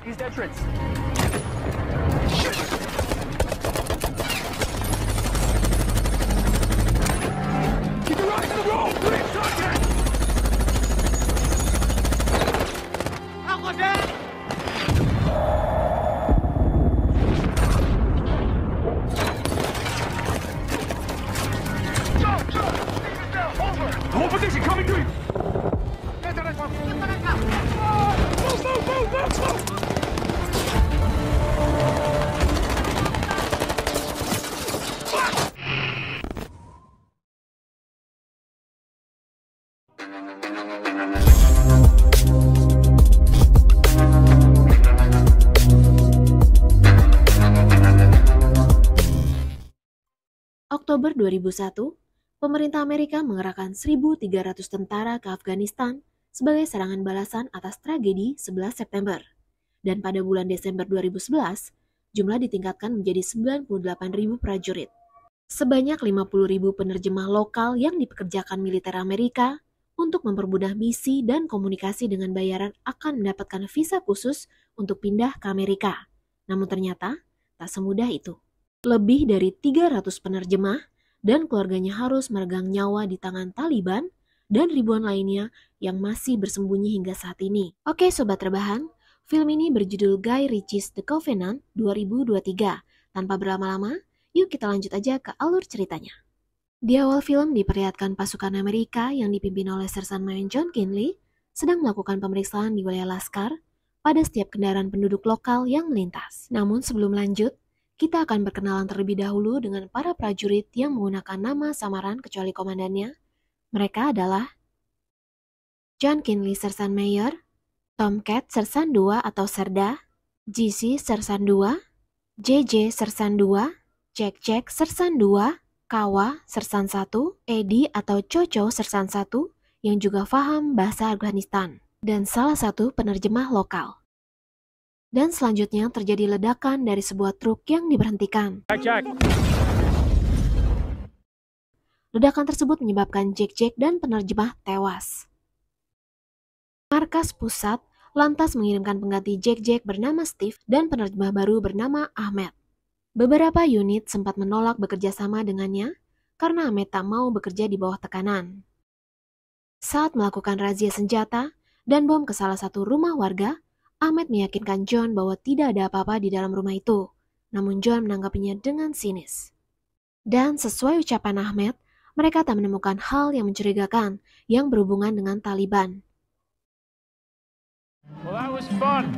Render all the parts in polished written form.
East entrance. Keep your eyes on the road! Please, target! The whole position coming through! Move! Oktober 2001, pemerintah Amerika mengerahkan 1.300 tentara ke Afghanistan sebagai serangan balasan atas tragedi 11 September. Dan pada bulan Desember 2011, jumlah ditingkatkan menjadi 98.000 prajurit. Sebanyak 50.000 penerjemah lokal yang dipekerjakan militer Amerika untuk mempermudah misi dan komunikasi dengan bayaran akan mendapatkan visa khusus untuk pindah ke Amerika. Namun ternyata, tak semudah itu. Lebih dari 300 penerjemah dan keluarganya harus meregang nyawa di tangan Taliban dan ribuan lainnya yang masih bersembunyi hingga saat ini. Oke Sobat Rebahan, film ini berjudul Guy Ritchie's The Covenant 2023. Tanpa berlama-lama, yuk kita lanjut aja ke alur ceritanya. Di awal film diperlihatkan pasukan Amerika yang dipimpin oleh Sersan Mayor John Kinley sedang melakukan pemeriksaan di wilayah Laskar pada setiap kendaraan penduduk lokal yang melintas. Namun sebelum lanjut, kita akan berkenalan terlebih dahulu dengan para prajurit yang menggunakan nama samaran kecuali komandannya. Mereka adalah John Kinley Sersan Mayor, Tomcat Sersan 2 atau Serda, GC Sersan 2, JJ Sersan 2, Jack Sersan 2, Kawa Sersan 1, Eddie atau Coco Sersan 1 yang juga paham bahasa Afghanistan, dan salah satu penerjemah lokal. Dan selanjutnya terjadi ledakan dari sebuah truk yang diberhentikan. Jack. Ledakan tersebut menyebabkan Jack dan penerjemah tewas. Markas pusat lantas mengirimkan pengganti Jack bernama Steve dan penerjemah baru bernama Ahmed. Beberapa unit sempat menolak bekerja sama dengannya karena Ahmed tak mau bekerja di bawah tekanan. Saat melakukan razia senjata dan bom ke salah satu rumah warga, Ahmed meyakinkan John bahwa tidak ada apa-apa di dalam rumah itu, namun John menanggapinya dengan sinis. Dan sesuai ucapan Ahmed, mereka tak menemukan hal yang mencurigakan yang berhubungan dengan Taliban. Well, that was fun.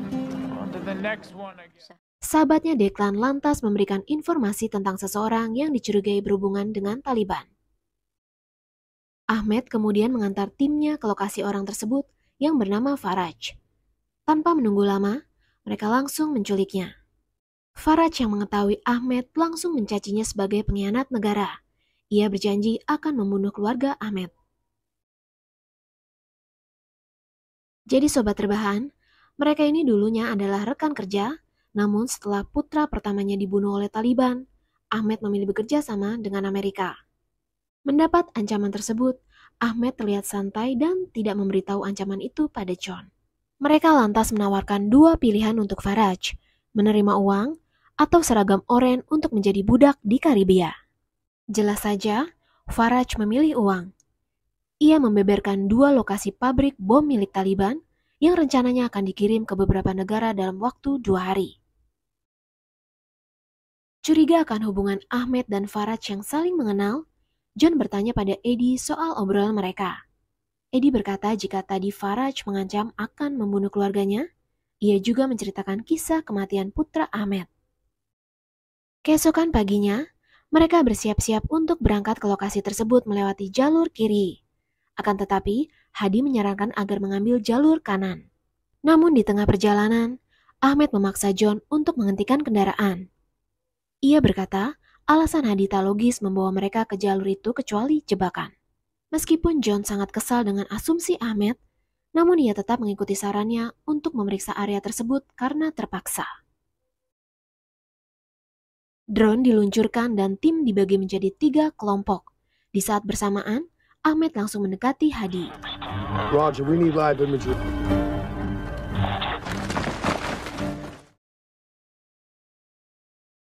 On to the next one, I guess. Sahabatnya Declan lantas memberikan informasi tentang seseorang yang dicurigai berhubungan dengan Taliban. Ahmed kemudian mengantar timnya ke lokasi orang tersebut yang bernama Faraj. Tanpa menunggu lama, mereka langsung menculiknya. Faraj yang mengetahui Ahmed langsung mencacinya sebagai pengkhianat negara. Ia berjanji akan membunuh keluarga Ahmed. Jadi Sobat Rebahan, mereka ini dulunya adalah rekan kerja, namun setelah putra pertamanya dibunuh oleh Taliban, Ahmed memilih bekerja sama dengan Amerika. Mendapat ancaman tersebut, Ahmed terlihat santai dan tidak memberitahu ancaman itu pada John. Mereka lantas menawarkan dua pilihan untuk Faraj, menerima uang atau seragam oranye untuk menjadi budak di Karibia. Jelas saja, Faraj memilih uang. Ia membeberkan dua lokasi pabrik bom milik Taliban yang rencananya akan dikirim ke beberapa negara dalam waktu 2 hari. Curiga akan hubungan Ahmed dan Faraj yang saling mengenal, John bertanya pada Eddie soal obrolan mereka. Eddie berkata jika tadi Faraj mengancam akan membunuh keluarganya, ia juga menceritakan kisah kematian putra Ahmed. Keesokan paginya, mereka bersiap-siap untuk berangkat ke lokasi tersebut melewati jalur kiri. Akan tetapi, Hadi menyarankan agar mengambil jalur kanan. Namun di tengah perjalanan, Ahmed memaksa John untuk menghentikan kendaraan. Ia berkata, alasan Hadi tak logis membawa mereka ke jalur itu kecuali jebakan. Meskipun John sangat kesal dengan asumsi Ahmed, namun ia tetap mengikuti sarannya untuk memeriksa area tersebut karena terpaksa. Drone diluncurkan dan tim dibagi menjadi 3 kelompok. Di saat bersamaan, Ahmed langsung mendekati Hadi. Roger, we need live imagery.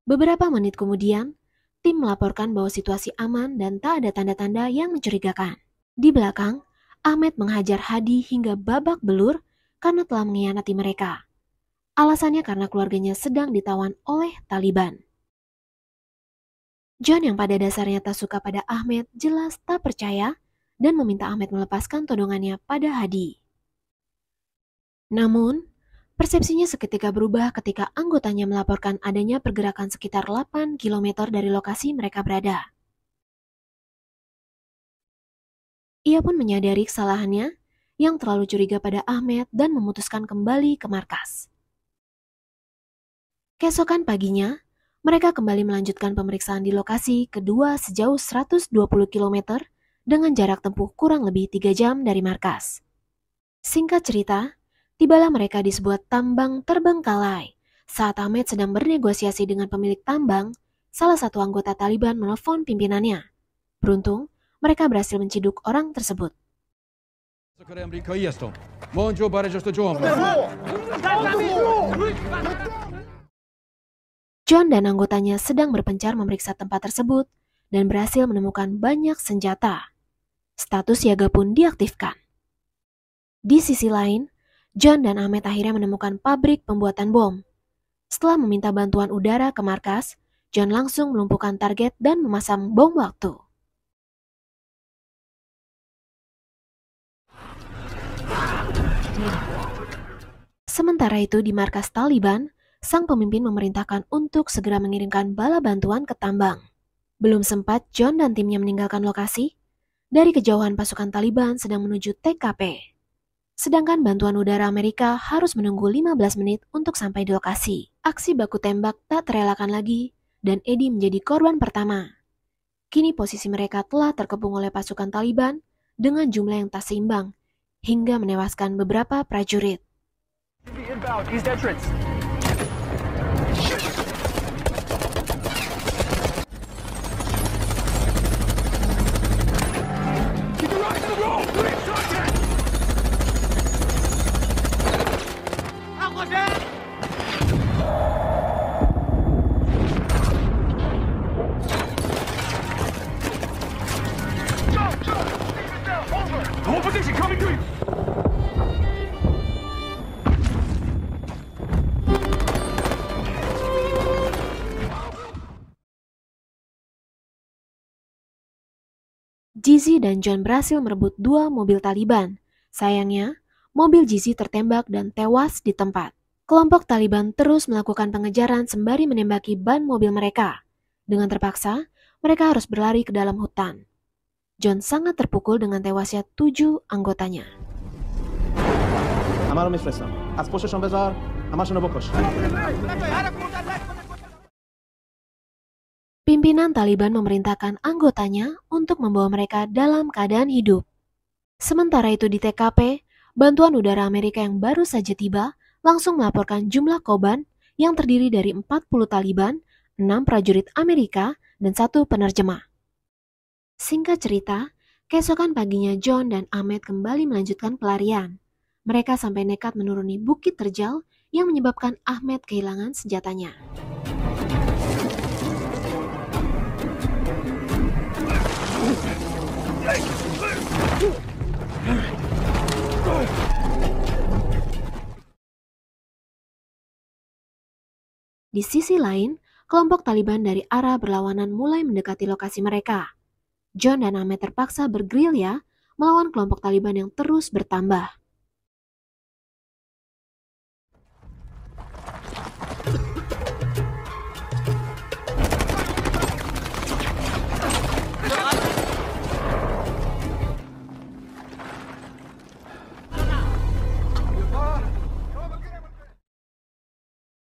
Beberapa menit kemudian, tim melaporkan bahwa situasi aman dan tak ada tanda-tanda yang mencurigakan. Di belakang, Ahmed menghajar Hadi hingga babak belur karena telah mengkhianati mereka. Alasannya karena keluarganya sedang ditawan oleh Taliban. John yang pada dasarnya tak suka pada Ahmed jelas tak percaya dan meminta Ahmed melepaskan todongannya pada Hadi. Namun, persepsinya seketika berubah ketika anggotanya melaporkan adanya pergerakan sekitar 8 km dari lokasi mereka berada. Ia pun menyadari kesalahannya yang terlalu curiga pada Ahmed dan memutuskan kembali ke markas. Keesokan paginya, mereka kembali melanjutkan pemeriksaan di lokasi kedua sejauh 120 km dengan jarak tempuh kurang lebih 3 jam dari markas. Singkat cerita, tibalah mereka di sebuah tambang terbengkalai. Saat Ahmed sedang bernegosiasi dengan pemilik tambang, salah satu anggota Taliban menelpon pimpinannya. Beruntung, mereka berhasil menciduk orang tersebut. John dan anggotanya sedang berpencar memeriksa tempat tersebut dan berhasil menemukan banyak senjata. Status siaga pun diaktifkan. Di sisi lain, John dan Ahmed akhirnya menemukan pabrik pembuatan bom. Setelah meminta bantuan udara ke markas, John langsung melumpuhkan target dan memasang bom waktu. Sementara itu di markas Taliban, sang pemimpin memerintahkan untuk segera mengirimkan bala bantuan ke tambang. Belum sempat John dan timnya meninggalkan lokasi, dari kejauhan pasukan Taliban sedang menuju TKP. Sedangkan bantuan udara Amerika harus menunggu 15 menit untuk sampai di lokasi. Aksi baku tembak tak terelakkan lagi, dan Eddie menjadi korban pertama. Kini posisi mereka telah terkepung oleh pasukan Taliban dengan jumlah yang tak seimbang, hingga menewaskan beberapa prajurit. Jizi dan John berhasil merebut 2 mobil Taliban. Sayangnya, mobil Jizi tertembak dan tewas di tempat. Kelompok Taliban terus melakukan pengejaran sembari menembaki ban mobil mereka. Dengan terpaksa, mereka harus berlari ke dalam hutan. John sangat terpukul dengan tewasnya 7 anggotanya. Pimpinan Taliban memerintahkan anggotanya untuk membawa mereka dalam keadaan hidup. Sementara itu di TKP, bantuan udara Amerika yang baru saja tiba langsung melaporkan jumlah korban yang terdiri dari 40 Taliban, 6 prajurit Amerika, dan 1 penerjemah. Singkat cerita, keesokan paginya John dan Ahmed kembali melanjutkan pelarian. Mereka sampai nekat menuruni bukit terjal yang menyebabkan Ahmed kehilangan senjatanya. Di sisi lain, kelompok Taliban dari arah berlawanan mulai mendekati lokasi mereka. John dan Ahmed terpaksa bergerilya melawan kelompok Taliban yang terus bertambah.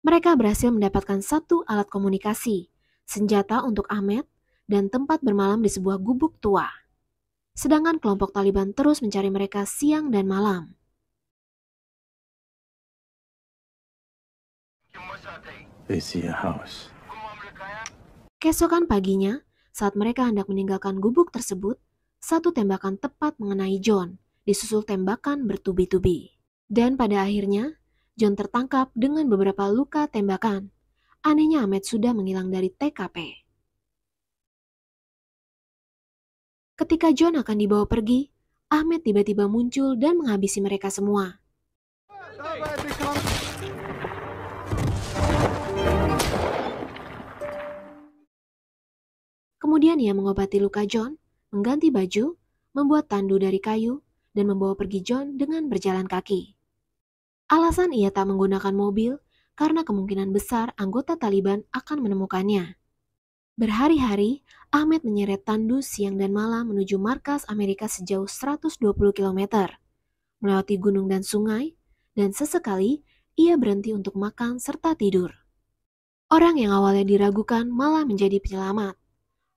Mereka berhasil mendapatkan 1 alat komunikasi, senjata untuk Ahmed, dan tempat bermalam di sebuah gubuk tua. Sedangkan kelompok Taliban terus mencari mereka siang dan malam. Keesokan paginya, saat mereka hendak meninggalkan gubuk tersebut, 1 tembakan tepat mengenai John, disusul tembakan bertubi-tubi. Dan pada akhirnya, John tertangkap dengan beberapa luka tembakan. Anehnya Ahmed sudah menghilang dari TKP. Ketika John akan dibawa pergi, Ahmed tiba-tiba muncul dan menghabisi mereka semua. Kemudian ia mengobati luka John, mengganti baju, membuat tandu dari kayu, dan membawa pergi John dengan berjalan kaki. Alasan ia tak menggunakan mobil karena kemungkinan besar anggota Taliban akan menemukannya. Berhari-hari, Ahmed menyeret tandu siang dan malam menuju markas Amerika sejauh 120 km, melewati gunung dan sungai, dan sesekali ia berhenti untuk makan serta tidur. Orang yang awalnya diragukan malah menjadi penyelamat.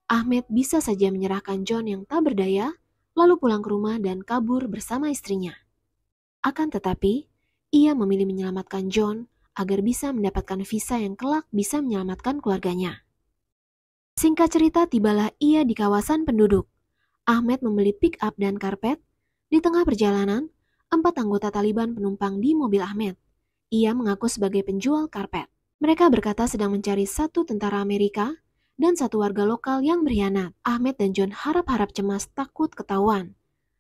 Ahmed bisa saja menyerahkan John yang tak berdaya, lalu pulang ke rumah dan kabur bersama istrinya. Akan tetapi, ia memilih menyelamatkan John agar bisa mendapatkan visa yang kelak bisa menyelamatkan keluarganya. Singkat cerita, tibalah ia di kawasan penduduk. Ahmed membeli pick-up dan karpet. Di tengah perjalanan, 4 anggota Taliban penumpang di mobil Ahmed. Ia mengaku sebagai penjual karpet. Mereka berkata sedang mencari 1 tentara Amerika dan 1 warga lokal yang berkhianat. Ahmed dan John harap-harap cemas takut ketahuan.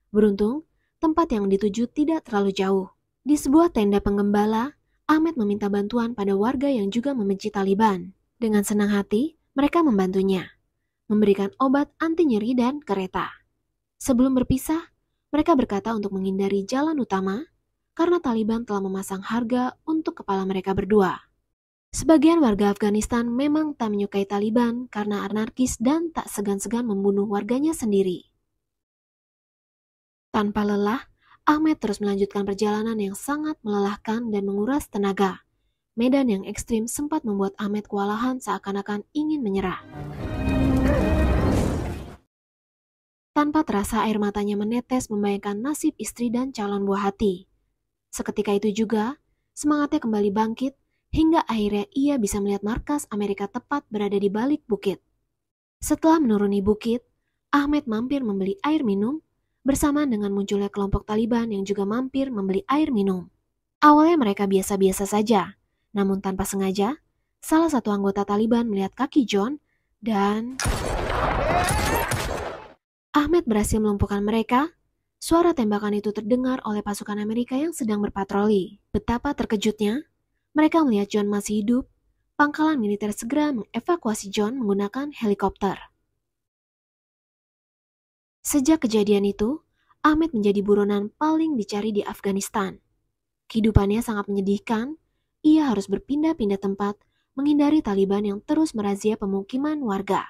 Beruntung, tempat yang dituju tidak terlalu jauh. Di sebuah tenda penggembala, Ahmed meminta bantuan pada warga yang juga membenci Taliban. Dengan senang hati, mereka membantunya, memberikan obat anti nyeri dan kereta. Sebelum berpisah, mereka berkata untuk menghindari jalan utama karena Taliban telah memasang harga untuk kepala mereka berdua. Sebagian warga Afghanistan memang tak menyukai Taliban karena anarkis dan tak segan-segan membunuh warganya sendiri. Tanpa lelah, Ahmed terus melanjutkan perjalanan yang sangat melelahkan dan menguras tenaga. Medan yang ekstrim sempat membuat Ahmed kewalahan seakan-akan ingin menyerah. Tanpa terasa air matanya menetes membayangkan nasib istri dan calon buah hati. Seketika itu juga, semangatnya kembali bangkit hingga akhirnya ia bisa melihat markas Amerika tepat berada di balik bukit. Setelah menuruni bukit, Ahmed mampir membeli air minum bersamaan dengan munculnya kelompok Taliban yang juga mampir membeli air minum. Awalnya mereka biasa-biasa saja, namun tanpa sengaja, salah satu anggota Taliban melihat kaki John dan Ahmed berhasil melumpuhkan mereka. Suara tembakan itu terdengar oleh pasukan Amerika yang sedang berpatroli. Betapa terkejutnya, mereka melihat John masih hidup. Pangkalan militer segera mengevakuasi John menggunakan helikopter. Sejak kejadian itu, Ahmed menjadi buronan paling dicari di Afghanistan. Kehidupannya sangat menyedihkan. Ia harus berpindah-pindah tempat menghindari Taliban yang terus merazia pemukiman warga.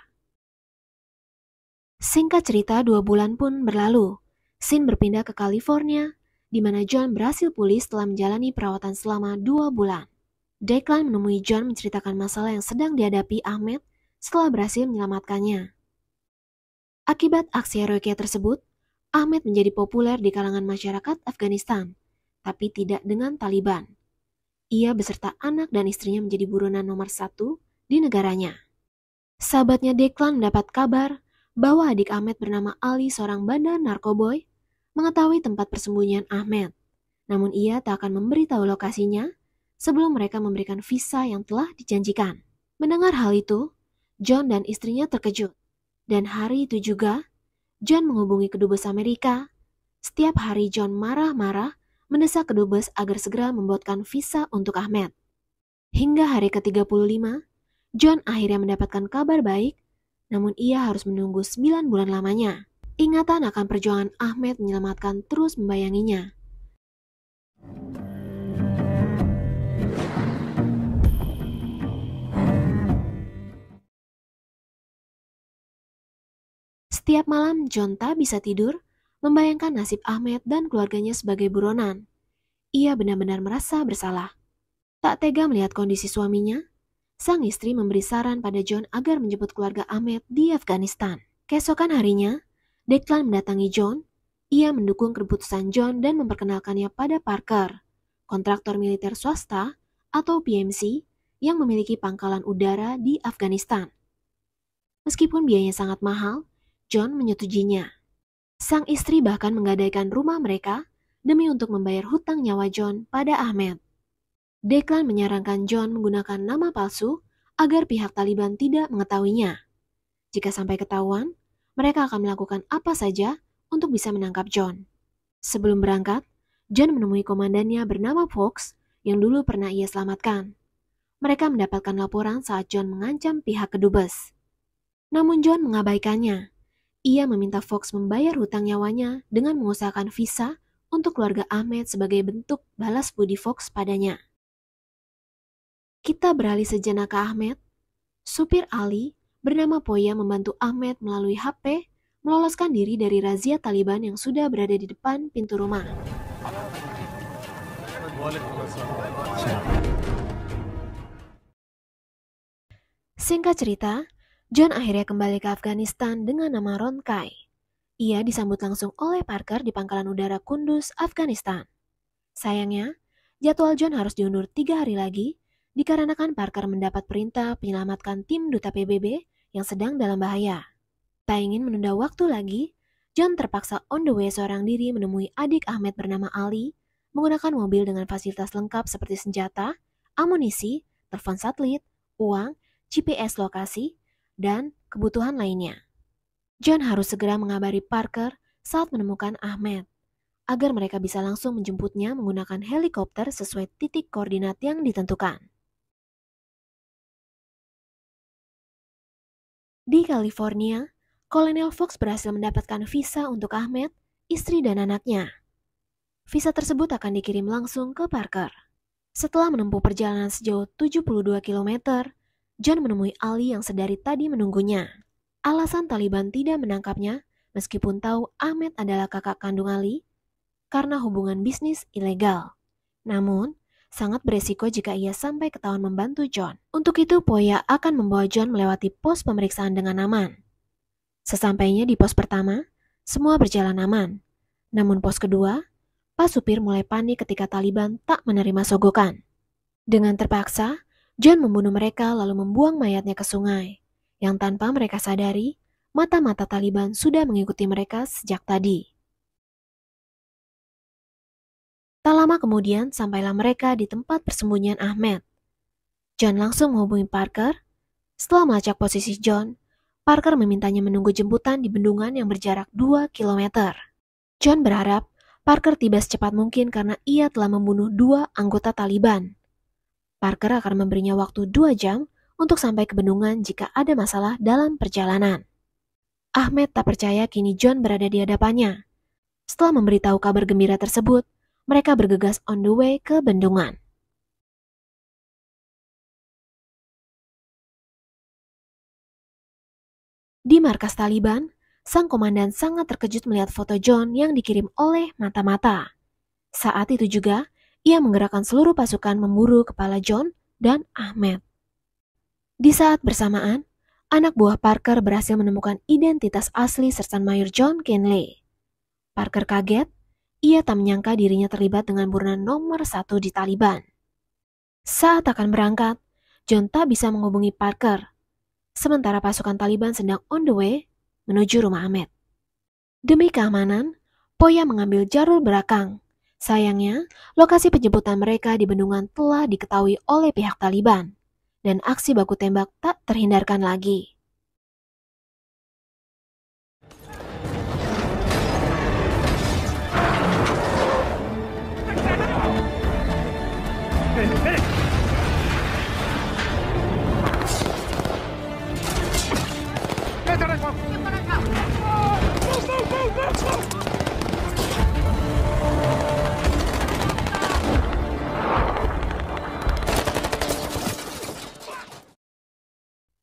Singkat cerita, 2 bulan pun berlalu. Sin berpindah ke California, di mana John berhasil pulih setelah menjalani perawatan selama 2 bulan. Declan menemui John menceritakan masalah yang sedang dihadapi Ahmed setelah berhasil menyelamatkannya. Akibat aksi heroiknya tersebut, Ahmed menjadi populer di kalangan masyarakat Afghanistan, tapi tidak dengan Taliban. Ia beserta anak dan istrinya menjadi buronan nomor 1 di negaranya. Sahabatnya Declan mendapat kabar bahwa adik Ahmed bernama Ali, seorang bandar narkoboy, mengetahui tempat persembunyian Ahmed. Namun ia tak akan memberitahu lokasinya sebelum mereka memberikan visa yang telah dijanjikan. Mendengar hal itu, John dan istrinya terkejut. Dan hari itu juga, John menghubungi kedubes Amerika. Setiap hari John marah-marah mendesak kedubes agar segera membuatkan visa untuk Ahmed. Hingga hari ke-35, John akhirnya mendapatkan kabar baik, namun ia harus menunggu 9 bulan lamanya. Ingatan akan perjuangan Ahmed menyelamatkan terus membayanginya. Setiap malam John tak bisa tidur, membayangkan nasib Ahmed dan keluarganya sebagai buronan. Ia benar-benar merasa bersalah. Tak tega melihat kondisi suaminya, sang istri memberi saran pada John agar menjemput keluarga Ahmed di Afghanistan. Keesokan harinya, Declan mendatangi John. Ia mendukung keputusan John dan memperkenalkannya pada Parker, kontraktor militer swasta atau PMC yang memiliki pangkalan udara di Afghanistan. Meskipun biayanya sangat mahal, John menyetujuinya. Sang istri bahkan menggadaikan rumah mereka demi untuk membayar hutang nyawa John pada Ahmed. Declan menyarankan John menggunakan nama palsu agar pihak Taliban tidak mengetahuinya. Jika sampai ketahuan, mereka akan melakukan apa saja untuk bisa menangkap John. Sebelum berangkat, John menemui komandannya bernama Fox yang dulu pernah ia selamatkan. Mereka mendapatkan laporan saat John mengancam pihak kedubes. Namun John mengabaikannya. Ia meminta Fox membayar hutang nyawanya dengan mengusahakan visa untuk keluarga Ahmed sebagai bentuk balas budi Fox padanya. Kita beralih sejenak ke Ahmed. Supir Ali bernama Poya membantu Ahmed melalui HP meloloskan diri dari razia Taliban yang sudah berada di depan pintu rumah. Singkat cerita, John akhirnya kembali ke Afghanistan dengan nama Ron Kai. Ia disambut langsung oleh Parker di pangkalan udara Kunduz, Afghanistan. Sayangnya, jadwal John harus diundur 3 hari lagi dikarenakan Parker mendapat perintah menyelamatkan tim duta PBB yang sedang dalam bahaya. Tak ingin menunda waktu lagi, John terpaksa on the way seorang diri menemui adik Ahmed bernama Ali menggunakan mobil dengan fasilitas lengkap seperti senjata, amunisi, telepon satelit, uang, GPS lokasi, dan kebutuhan lainnya. John harus segera mengabari Parker saat menemukan Ahmed, agar mereka bisa langsung menjemputnya menggunakan helikopter sesuai titik koordinat yang ditentukan. Di California, Kolonel Fox berhasil mendapatkan visa untuk Ahmed, istri dan anaknya. Visa tersebut akan dikirim langsung ke Parker. Setelah menempuh perjalanan sejauh 72 km, John menemui Ali yang sedari tadi menunggunya. Alasan Taliban tidak menangkapnya, meskipun tahu Ahmed adalah kakak kandung Ali, karena hubungan bisnis ilegal. Namun, sangat beresiko jika ia sampai ketahuan membantu John. Untuk itu, Poya akan membawa John melewati pos pemeriksaan dengan aman. Sesampainya di pos pertama, semua berjalan aman. Namun pos kedua, Pak supir mulai panik ketika Taliban tak menerima sogokan. Dengan terpaksa, John membunuh mereka lalu membuang mayatnya ke sungai, yang tanpa mereka sadari, mata-mata Taliban sudah mengikuti mereka sejak tadi. Tak lama kemudian, sampailah mereka di tempat persembunyian Ahmed. John langsung menghubungi Parker. Setelah melacak posisi John, Parker memintanya menunggu jemputan di bendungan yang berjarak 2 km. John berharap Parker tiba secepat mungkin karena ia telah membunuh 2 anggota Taliban. Parker akan memberinya waktu 2 jam untuk sampai ke bendungan jika ada masalah dalam perjalanan. Ahmed tak percaya kini John berada di hadapannya. Setelah memberitahu kabar gembira tersebut, mereka bergegas on the way ke bendungan. Di markas Taliban, sang komandan sangat terkejut melihat foto John yang dikirim oleh mata-mata. Saat itu juga, ia menggerakkan seluruh pasukan memburu kepala John dan Ahmed. Di saat bersamaan, anak buah Parker berhasil menemukan identitas asli Sersan Mayor John Kinley. Parker kaget, ia tak menyangka dirinya terlibat dengan buronan nomor 1 di Taliban. Saat akan berangkat, John tak bisa menghubungi Parker. Sementara pasukan Taliban sedang on the way menuju rumah Ahmed. Demi keamanan, Poya mengambil jalur belakang. Sayangnya, lokasi penjemputan mereka di bendungan telah diketahui oleh pihak Taliban, dan aksi baku tembak tak terhindarkan lagi.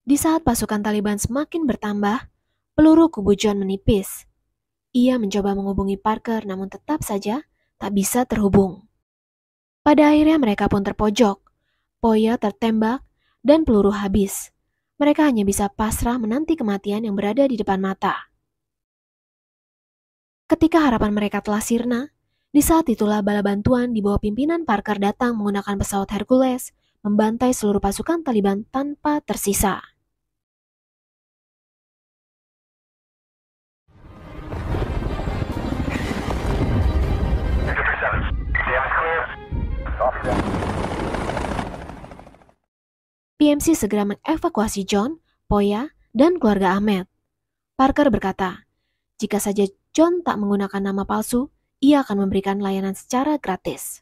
Di saat pasukan Taliban semakin bertambah, peluru kubu John menipis. Ia mencoba menghubungi Parker namun tetap saja tak bisa terhubung. Pada akhirnya mereka pun terpojok. Poya tertembak dan peluru habis. Mereka hanya bisa pasrah menanti kematian yang berada di depan mata. Ketika harapan mereka telah sirna, di saat itulah bala bantuan di bawah pimpinan Parker datang menggunakan pesawat Hercules, membantai seluruh pasukan Taliban tanpa tersisa. PMC segera mengevakuasi John, Poya, dan keluarga Ahmed. Parker berkata, jika saja John tak menggunakan nama palsu, ia akan memberikan layanan secara gratis.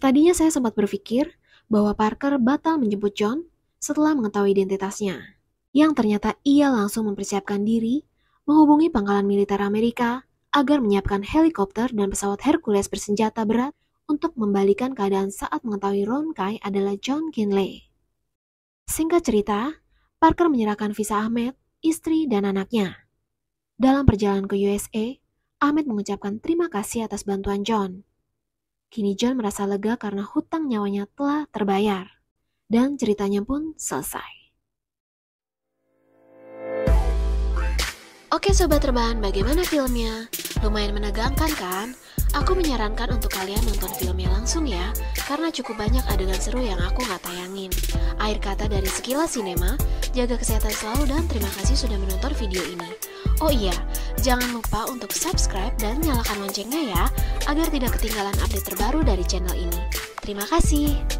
Tadinya saya sempat berpikir bahwa Parker batal menjemput John setelah mengetahui identitasnya. Yang ternyata ia langsung mempersiapkan diri menghubungi pangkalan militer Amerika agar menyiapkan helikopter dan pesawat Hercules bersenjata berat untuk membalikan keadaan saat mengetahui Ron Kai adalah John Kinley. Singkat cerita, Parker menyerahkan visa Ahmed, istri, dan anaknya. Dalam perjalanan ke USA, Ahmed mengucapkan terima kasih atas bantuan John. Kini John merasa lega karena hutang nyawanya telah terbayar. Dan ceritanya pun selesai. Oke Sobat Rebahan, bagaimana filmnya? Lumayan menegangkan kan? Aku menyarankan untuk kalian nonton filmnya langsung ya, karena cukup banyak adegan seru yang aku nggak tayangin. Akhir kata dari Sekilas Sinema, jaga kesehatan selalu dan terima kasih sudah menonton video ini. Oh iya, jangan lupa untuk subscribe dan nyalakan loncengnya ya, agar tidak ketinggalan update terbaru dari channel ini. Terima kasih.